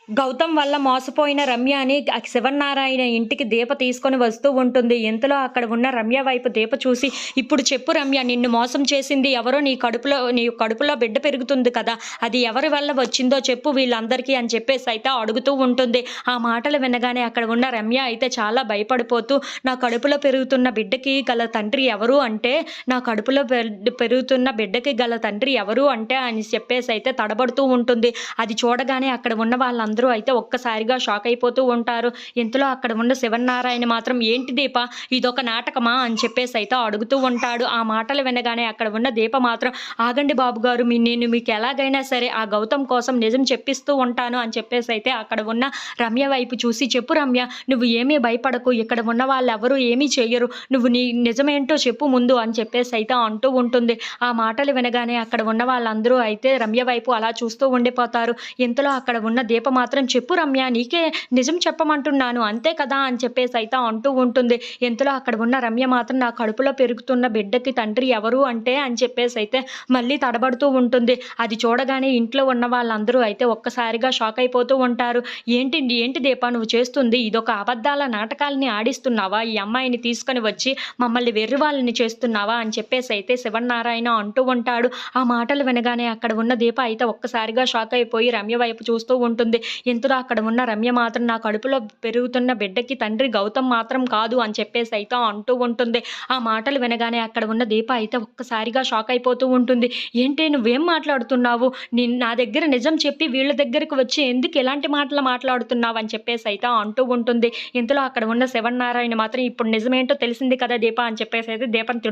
గౌతమ్ వల్ల మోసపోయిన రమ్య అని శివన్నారాయణ ఇంటికి దీప తీసుకొని వస్తూ ఉంటుంది. ఇంతలో అక్కడ ఉన్న రమ్య వైపు దీప చూసి, "ఇప్పుడు చెప్పు రమ్య, నిన్ను మోసం చేసింది ఎవరో? నీ కడుపులో బిడ్డ పెరుగుతుంది కదా! అది ఎవరి వల్ల వచ్చిందో చెప్పు వీళ్ళందరికీ" అని చెప్పేసి అయితే అడుగుతూ ఉంటుంది. ఆ మాటలు వినగానే అక్కడ ఉన్న రమ్య అయితే చాలా భయపడిపోతూ, "నా కడుపులో పెరుగుతున్న బిడ్డకి గల తండ్రి ఎవరు అంటే, నా కడుపులో పెరుగుతున్న బిడ్డకి గల తండ్రి ఎవరు అంటే" అని చెప్పేసి అయితే తడబడుతూ ఉంటుంది. అది చూడగానే అక్కడ ఉన్న వాళ్ళందరూ అయితే ఒక్కసారిగా షాక్ అయిపోతూ ఉంటారు. ఇంతలో అక్కడ ఉన్న శివన్నారాయణ మాత్రం, "ఏంటి దీప, ఇదొక నాటకమా?" అని చెప్పేసి అయితే అడుగుతూ ఉంటాడు. ఆ మాటలు వినగానే అక్కడ ఉన్న దీప మాత్రం, "ఆగండి బాబుగారు, నేను మీకు ఎలాగైనా సరే ఆ గౌతమ్ కోసం నిజం చెప్పిస్తూ ఉంటాను" అని చెప్పేసి అయితే అక్కడ ఉన్న రమ్య వైపు చూసి, "చెప్పు రమ్య, నువ్వు ఏమీ భయపడకు, ఇక్కడ ఉన్న వాళ్ళెవరూ ఏమీ చెయ్యరు, నువ్వు నీ నిజమేంటో చెప్పు ముందు" అని చెప్పేసి అయితే అంటూ ఉంటుంది. ఆ మాటలు వినగానే అక్కడ ఉన్న వాళ్ళందరూ అయితే రమ్య వైపు అలా చూస్తూ ఉండిపోతారు. ఇంతలో అక్కడ ఉన్న దీప మాత్రం, "చెప్పు రమ్య, నీకే నిజం చెప్పమంటున్నాను అంతే కదా" అని చెప్పేసి అయితే అంటూ ఉంటుంది. ఇంతలో అక్కడ ఉన్న రమ్య మాత్రం, "నా కడుపులో పెరుగుతున్న బిడ్డకి తండ్రి ఎవరు అంటే" అని చెప్పేసి అయితే మళ్ళీ తడబడుతూ ఉంటుంది. అది చూడగానే ఇంట్లో ఉన్న వాళ్ళందరూ అయితే ఒక్కసారిగా షాక్ అయిపోతూ ఉంటారు. ఏంటి దీప నువ్వు చేస్తుంది? ఇదొక అబద్ధాల నాటకాల్ని ఆడిస్తున్నావా? ఈ అమ్మాయిని తీసుకొని వచ్చి మమ్మల్ని వెర్రివాళ్ళని చేస్తున్నావా?" అని చెప్పేసి అయితే శివన్నారాయణ అంటూ ఉంటాడు. ఆ మాటలు వినగానే అక్కడ ఉన్న దీప అయితే ఒక్కసారిగా షాక్ అయిపోయి రమ్య వైపు చూస్తూ ఉంటుంది. ఇంతలో అక్కడ ఉన్న రమ్య మాత్రం, "నా కడుపులో పెరుగుతున్న బిడ్డకి తండ్రి గౌతమ్ మాత్రం కాదు" అని చెప్పేసి అయితే అంటూ ఉంటుంది. ఆ మాటలు వినగానే అక్కడ ఉన్న దీప అయితే ఒక్కసారిగా షాక్ అయిపోతూ ఉంటుంది. "ఏంటి, నువ్వేం మాట్లాడుతున్నావు? నా దగ్గర నిజం చెప్పి వీళ్ళ దగ్గరికి వచ్చి ఎందుకు ఇలాంటి మాటలు మాట్లాడుతున్నావు?" అని చెప్పేసి అయితే అంటూ ఉంటుంది. ఇంతలో అక్కడ ఉన్న శివన్నారాయణ మాత్రం, "ఇప్పుడు నిజమేంటో తెలిసింది కదా దీప" అని చెప్పేసి అయితే దీపని